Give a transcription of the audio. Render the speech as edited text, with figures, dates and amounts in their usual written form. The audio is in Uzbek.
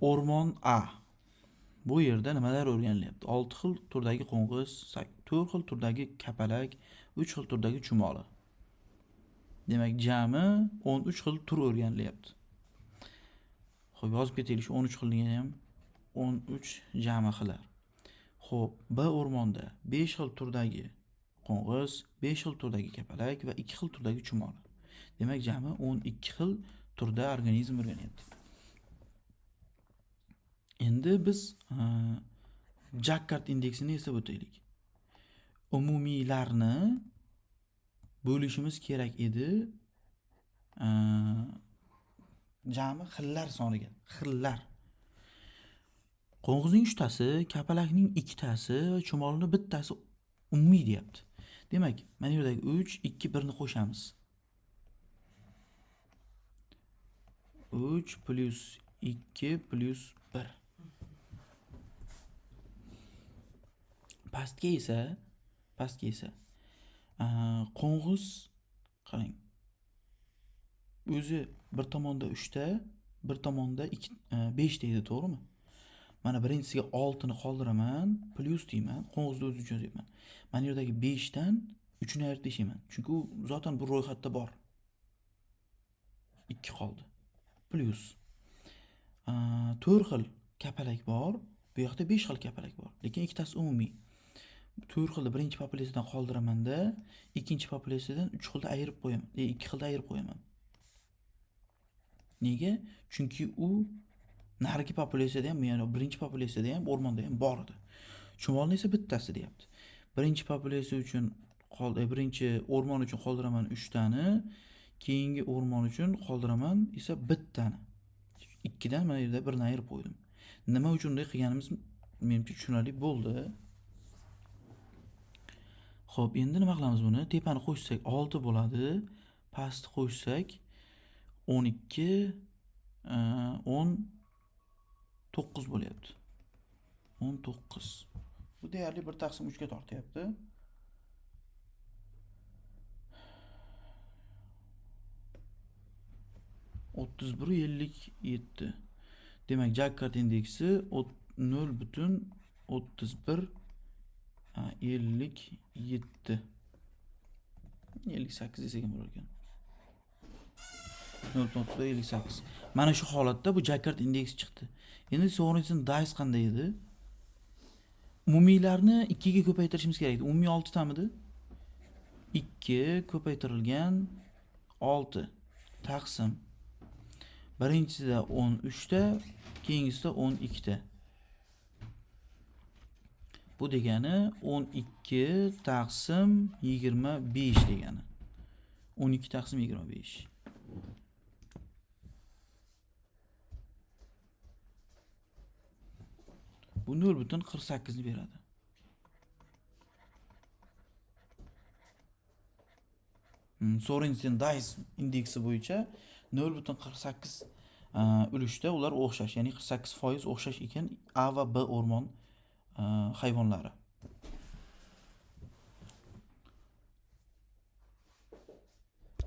O'rmon A. Bu yerda nimalar o'rganilyapti? 6 xil turdagi qo'ng'iz, 4 xil turdagi kapalak, 3 xil turdagi chumoli. Demak, jami 13 xil tur o'rganilyapti. Xo'p, yozib ketaylik, 13 xilligini ham 13 jami xilar. Xo'p, B o'rmonda 5 xil turdagi qo'ng'iz, 5 xil turdagi kapalak va 2 xil turdagi chumoli. Demak, jami 12 xil turda organizm o'rganyapti. Endi biz Jakkard indeksini hisob o'taylik. Umumiylarni bo'lishimiz kerak edi jami xillar soniga. Xillar. Qo'ng'izning 3 tasi, kapalakning 2 tasi va chumolining 1 tasi umumiy deyapti. Demak, mana yerdagi 3, 2, 1 ni qo'shamiz. 3 plus 2 plus 1. Pastga esa qo'ng'iz qarang. O'zi bir tomonda 3 ta, bir tomonda 5 deydi, to'g'rimi? Mana birinchisiga 6 ni qoldiraman, plus deyman, qo'ng'izni o'zi uchun yozyapman. Mana yerdagi 5 dan 3 ni ayirib tashlayman. Chunki u zotan bu ro'yxatda bor. 2 qoldi. Plus 4 xil kapalak bor, bu yoqda 5 xil kapalak bor. Lekin ikkitasi umumiy. 4 xilni birinchi populyatsiyadan qoldiramanda, ikkinchi populyatsiyadan 3 xilni ayirib qo'yaman. 2 xilni ayirib qo'yaman. Nega? Chunki u narigi populyatsiyada ham, ya'ni birinchi populyatsiyada ham, o'rmonda ham bor edi. Chumolni esa bittasi deyapti. Birinchi populyatsiya uchun birinchi o'rmon uchun qoldiraman 3 tani, keyingi o'rmon uchun qoldiraman esa 1 tani. 2 dan mana yerda 1 ni ayirib qo'ydim. Nima uchun bunday qilganimiz menimcha tushunarli bo'ldi. Xo'p, endi nima qilamiz buni? Tepani qo'shsak 6 bo'ladi, pastni qo'shsak 12, 19 bo'lyapti. 19. Bu deyarli 1/3 ga tortyapti. O'ttiz bir 57. Demak, Jakkard indeksi 0,31 57. 58 desak ham bo'lar ekan. 0,58. Mana shu holatda bu Jakkard indeksi chiqdi. Endi Sorensen Dice qanday edi? Umumiylarni 2 ga ko'paytirishimiz kerak edi. Umumiy 6 tamidi? 2 ko'paytirilgan 6 taqsim. Birinchisida 13 ta, keyingisida 12 ta. Bu degani 12 taqsim 25 degani. 12 taqsim 25. Bu 0,48 ni beradi. Sorensen Dice indeksi bo'yicha 0,48 ulushda ular o'xshash, ya'ni 48% o'xshash ekan A va B o'rmon hayvonlari.